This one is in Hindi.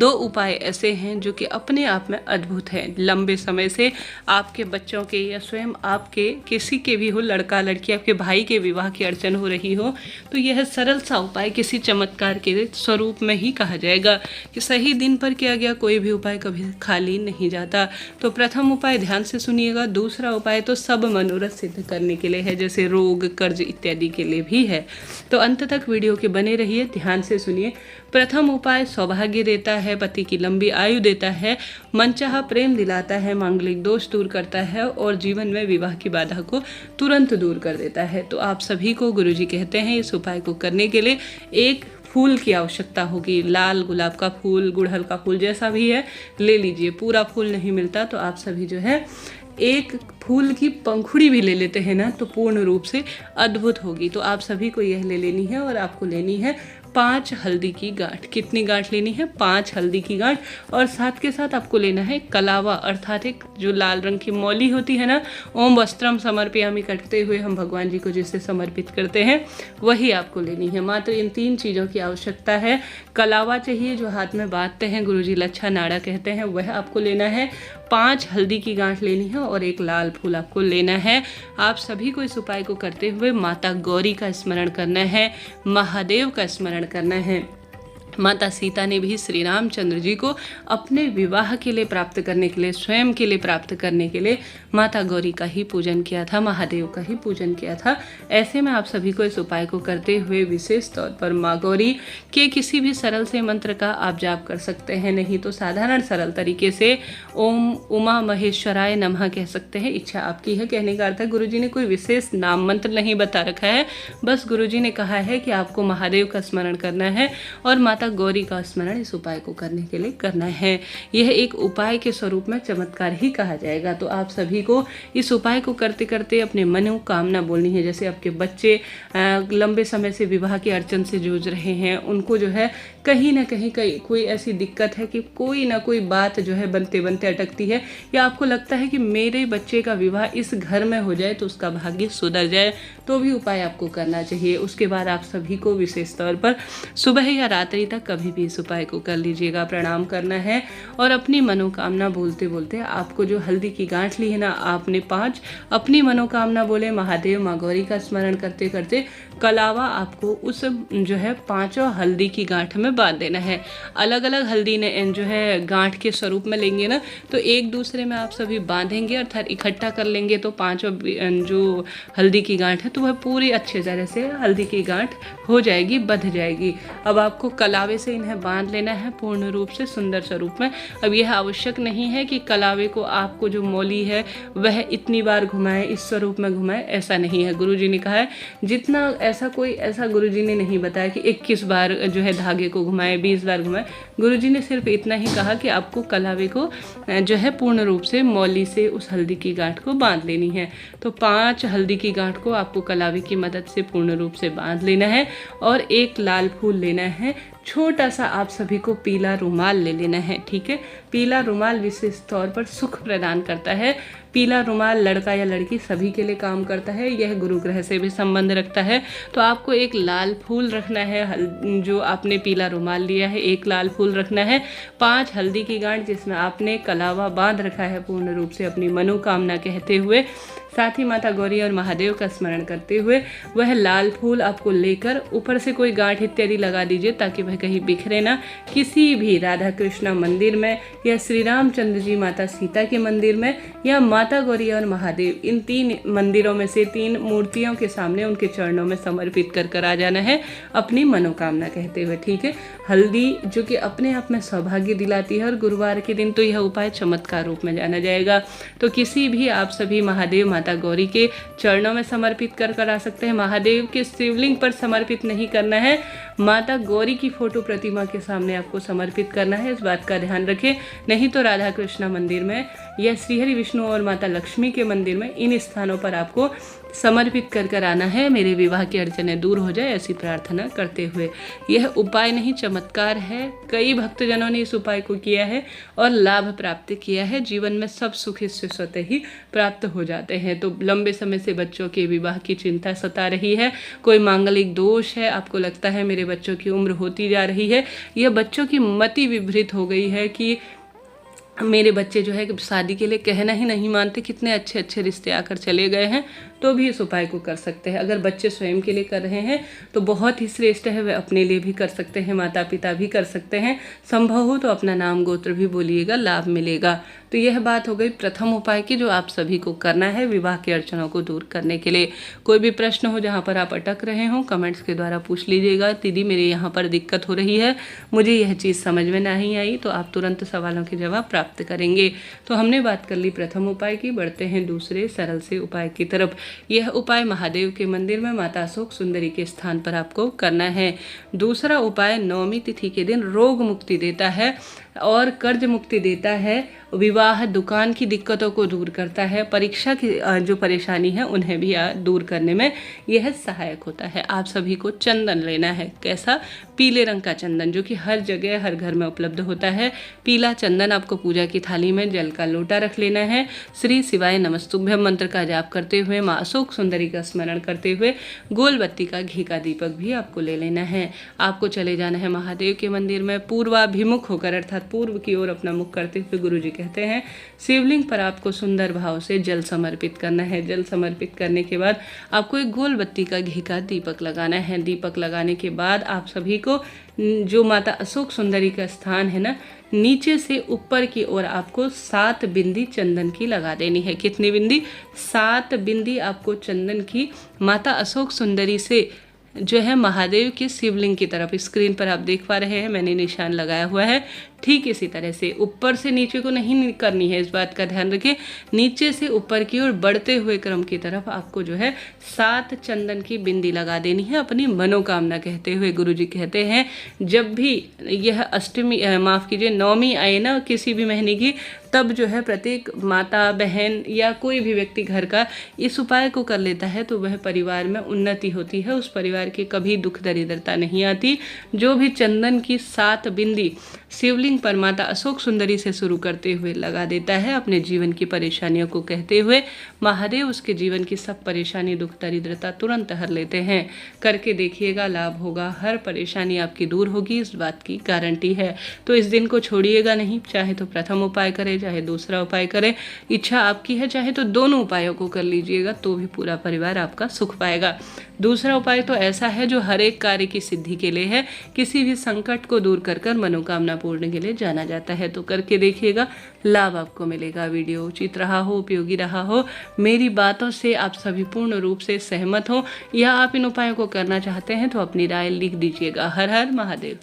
दो उपाय ऐसे हैं जो कि अपने आप में अद्भुत हैं। लंबे समय से आपके बच्चों के या स्वयं आपके किसी के भी हो, लड़का लड़की, आपके भाई के विवाह की अड़चन हो रही हो, तो यह सरल सा उपाय किसी चमत्कार के स्वरूप में ही कहा जाएगा कि सही दिन पर किया गया कोई भी उपाय कभी खाली नहीं जाता। तो प्रथम उपाय ध्यान से सुनिएगा। दूसरा उपाय तो सब मनोरथ सिद्ध करने के लिए है, जैसे रोग, कर्ज इत्यादि के लिए भी है। तो अंत तक वीडियो के बने रहिए, ध्यान से सुनिए। प्रथम उपाय सौभाग्य देता है, पति की लंबी आयु देता है, मनचाहा प्रेम दिलाता है, मांगलिक दोष दूर करता है और जीवन में विवाह की बाधा को तुरंत दूर कर देता है। तो आप सभी को गुरुजी कहते हैं इस उपाय को करने के लिए एक फूल की आवश्यकता होगी। लाल गुलाब का फूल, गुड़हल का फूल, जैसा भी है ले लीजिए। पूरा फूल नहीं मिलता तो आप सभी जो है एक फूल की पंखुड़ी भी ले लेते हैं ना, तो पूर्ण रूप से अद्भुत होगी। तो आप सभी को यह ले लेनी है और आपको लेनी है 5 हल्दी की गांठ। कितनी गांठ लेनी है? 5 हल्दी की गांठ। और साथ के साथ आपको लेना है कलावा, अर्थात एक जो लाल रंग की मौली होती है ना, ओम वस्त्रम समर्पयामि करते हुए हम भगवान जी को जिसे समर्पित करते हैं, वही आपको लेनी है। मात्र इन 3 चीज़ों की आवश्यकता है। कलावा चाहिए जो हाथ में बांधते हैं, गुरुजी लच्छा नाड़ा कहते हैं, वह आपको लेना है। 5 हल्दी की गांठ लेनी है और एक लाल फूल आपको लेना है। आप सभी को इस उपाय को करते हुए माता गौरी का स्मरण करना है, महादेव का स्मरण करना है। माता सीता ने भी श्री रामचंद्र जी को अपने विवाह के लिए प्राप्त करने के लिए, स्वयं के लिए प्राप्त करने के लिए माता गौरी का ही पूजन किया था, महादेव का ही पूजन किया था। ऐसे में आप सभी को इस उपाय को करते हुए विशेष तौर पर माँ गौरी के किसी भी सरल से मंत्र का आप जाप कर सकते हैं। नहीं तो साधारण सरल तरीके से ओम उमा महेश्वराय नमः कह सकते हैं। इच्छा आपकी है। कहने का अर्थ है गुरुजी ने कोई विशेष नाम मंत्र नहीं बता रखा है, बस गुरुजी ने कहा है कि आपको महादेव का स्मरण करना है और माता गौरी का स्मरण इस उपाय को करने के लिए करना है। यह एक उपाय के स्वरूप में चमत्कार ही कहा जाएगा। तो आप सभी को इस उपाय को करते करते अपने मनोकामना बोलनी है। जैसे आपके बच्चे लंबे समय से विवाह की अड़चन से जूझ रहे हैं, उनको जो है कहीं ना कहीं कोई ऐसी दिक्कत है कि कोई ना कोई बात जो है बनते बनते अटकती है, या आपको लगता है कि मेरे बच्चे का विवाह इस घर में हो जाए तो उसका भाग्य सुधर जाए, तो भी उपाय आपको करना चाहिए। उसके बाद आप सभी को विशेष तौर पर सुबह या रात्रि तक कभी भी इस उपाय को कर लीजिएगा। प्रणाम करना है और अपनी मनोकामना बोलते बोलते आपको जो हल्दी की गांठ ली है ना, आपने 5 अपनी मनोकामना बोले, महादेव माँ गौरी का स्मरण करते करते कलावा आपको उस जो है 5 हल्दी की गांठ में बांध देना है। अलग अलग हल्दी ने जो है गांठ के स्वरूप में लेंगे ना, तो एक दूसरे में आप सभी बांधेंगे अर्थात इकट्ठा कर लेंगे, तो 5 जो हल्दी की गांठ है तो वह पूरी अच्छे तरह से हल्दी की गांठ हो जाएगी, बंध जाएगी। अब आपको कलावे से इन्हें बांध लेना है पूर्ण रूप से सुंदर स्वरूप में। अब यह आवश्यक नहीं है कि कलावे को आपको जो मौली है वह इतनी बार घुमाए, इस स्वरूप में घुमाए, ऐसा नहीं है। गुरुजी ने कहा है जितना ऐसा गुरुजी ने नहीं बताया कि 21 बार जो है धागे को घुमाए, 20 बार घुमाए। गुरुजी ने सिर्फ इतना ही कहा कि आपको कलावे को जो है पूर्ण रूप से मौली से उस हल्दी की गांठ को बांध लेनी है। तो 5 हल्दी की गांठ को आपको कलावे की मदद से पूर्ण रूप से बांध लेना है और एक लाल फूल लेना है। छोटा सा आप सभी को पीला रुमाल ले लेना है, ठीक है। पीला रुमाल विशेष तौर पर सुख प्रदान करता है। पीला रुमाल लड़का या लड़की सभी के लिए काम करता है, यह गुरु ग्रह से भी संबंध रखता है। तो आपको एक लाल फूल रखना है, जो आपने पीला रुमाल लिया है एक लाल फूल रखना है। 5 हल्दी की गांठ जिसमें आपने कलावा बांध रखा है पूर्ण रूप से अपनी मनोकामना कहते हुए, साथ ही माता गौरी और महादेव का स्मरण करते हुए वह लाल फूल आपको लेकर ऊपर से कोई गांठ इत्यादि लगा दीजिए ताकि वह कहीं बिखरे ना। किसी भी राधा कृष्ण मंदिर में या श्री रामचंद्र जी माता सीता के मंदिर में या माता गौरी और महादेव, इन 3 मंदिरों में से 3 मूर्तियों के सामने उनके चरणों में समर्पित कर आ जाना है अपनी मनोकामना कहते हुए, ठीक है। हल्दी जो कि अपने आप में सौभाग्य दिलाती है और गुरुवार के दिन तो यह उपाय चमत्कार रूप में जाना जाएगा। तो किसी भी आप सभी महादेव माता गौरी के चरणों में समर्पित कर आ सकते हैं। महादेव के शिवलिंग पर समर्पित नहीं करना है, माता गौरी की फोटो प्रतिमा के सामने आपको समर्पित करना है, इस बात का ध्यान रखें। नहीं तो राधा कृष्णा मंदिर में या श्रीहरि विष्णु और माता लक्ष्मी के मंदिर में, इन स्थानों पर आपको समर्पित कर आना है। मेरे विवाह की अड़चनें दूर हो जाए ऐसी प्रार्थना करते हुए। यह उपाय नहीं, चमत्कार है। कई भक्तजनों ने इस उपाय को किया है और लाभ प्राप्त किया है। जीवन में सब सुख इससे स्वतः ही प्राप्त हो जाते हैं। तो लंबे समय से बच्चों के विवाह की चिंता सता रही है, कोई मांगलिक दोष है, आपको लगता है मेरे बच्चों की उम्र होती जा रही है, यह बच्चों की मति विभ्रित हो गई है कि मेरे बच्चे जो है कि शादी के लिए कहना ही नहीं मानते, कितने अच्छे अच्छे रिश्ते आकर चले गए हैं, तो भी इस उपाय को कर सकते हैं। अगर बच्चे स्वयं के लिए कर रहे हैं तो बहुत ही श्रेष्ठ है, वे अपने लिए भी कर सकते हैं, माता पिता भी कर सकते हैं। संभव हो तो अपना नाम गोत्र भी बोलिएगा, लाभ मिलेगा। तो यह बात हो गई प्रथम उपाय की, जो आप सभी को करना है विवाह के अड़चनों को दूर करने के लिए। कोई भी प्रश्न हो जहाँ पर आप अटक रहे हो, कमेंट्स के द्वारा पूछ लीजिएगा। दीदी मेरे यहाँ पर दिक्कत हो रही है, मुझे यह चीज़ समझ में नहीं आई, तो आप तुरंत सवालों के जवाब प्राप्त करेंगे। तो हमने बात कर ली प्रथम उपाय की, बढ़ते हैं दूसरे सरल से उपाय की तरफ। यह उपाय महादेव के मंदिर में माता अशोक सुंदरी के स्थान पर आपको करना है। दूसरा उपाय नवमी तिथि के दिन रोग मुक्ति देता है और कर्ज मुक्ति देता है, विवाह दुकान की दिक्कतों को दूर करता है, परीक्षा की जो परेशानी है उन्हें भी दूर करने में यह सहायक होता है। आप सभी को चंदन लेना है। कैसा? पीले रंग का चंदन, जो कि हर जगह हर घर में उपलब्ध होता है। पीला चंदन आपको पूजा की थाली में जल का लोटा रख लेना है। श्री शिवाय नमस्तुभ्यम मंत्र का जाप करते हुए, माँ अशोक सुंदरी का स्मरण करते हुए गोल बत्ती का घी का दीपक भी आपको ले लेना है। आपको चले जाना है महादेव के मंदिर में पूर्वाभिमुख होकर, अर्थात पूर्व की ओर अपना मुख करते हुए। गुरुजी कहते हैं शिवलिंग पर आपको सुंदर भाव से जल समर्पित करना है। जल समर्पित करने के बाद आपको एक गोल बत्ती का घी का दीपक लगाना है। दीपक लगाने के बाद आप सभी को जो माता अशोक सुंदरी का स्थान है ना, नीचे से ऊपर की ओर आपको 7 बिंदी चंदन की लगा देनी है। कितनी बिंदी? 7 बिंदी आपको चंदन की माता अशोक सुंदरी से जो है महादेव के शिवलिंग की तरफ, स्क्रीन पर आप देख पा रहे हैं मैंने निशान लगाया हुआ है, ठीक इसी तरह से ऊपर से नीचे को नहीं करनी है, इस बात का ध्यान रखें। नीचे से ऊपर की ओर बढ़ते हुए क्रम की तरफ आपको जो है 7 चंदन की बिंदी लगा देनी है, अपनी मनोकामना कहते हुए। गुरुजी कहते हैं जब भी यह अष्टमी माफ़ कीजिए नवमी आए ना किसी भी महीने की, तब जो है प्रत्येक माता बहन या कोई भी व्यक्ति घर का इस उपाय को कर लेता है तो वह परिवार में उन्नति होती है, उस परिवार की कभी दुख दरिद्रता नहीं आती। जो भी चंदन की 7 बिंदी शिवलिंग पर माता अशोक सुंदरी से शुरू करते हुए लगा देता है, अपने जीवन की परेशानियों को कहते हुए महादेव उसके जीवन की सब परेशानी दुख दरिद्रता तुरंत हर लेते हैं। करके देखिएगा, लाभ होगा, हर परेशानी आपकी दूर होगी, इस बात की गारंटी है। तो इस दिन को छोड़िएगा नहीं, चाहे तो प्रथम उपाय करें चाहे दूसरा उपाय करें, इच्छा आपकी है, चाहे तो दोनों उपायों को कर लीजिएगा तो भी पूरा परिवार आपका सुख पाएगा। दूसरा उपाय तो ऐसा है जो हर एक कार्य की सिद्धि के लिए है, किसी भी संकट को दूर कर मनोकामना पूर्ण के लिए जाना जाता है। तो करके देखिएगा, लाभ आपको मिलेगा। वीडियो उचित रहा हो, उपयोगी रहा हो, मेरी बातों से आप सभी पूर्ण रूप से सहमत हो या आप इन उपायों को करना चाहते हैं तो अपनी राय लिख दीजिएगा। हर हर महादेव।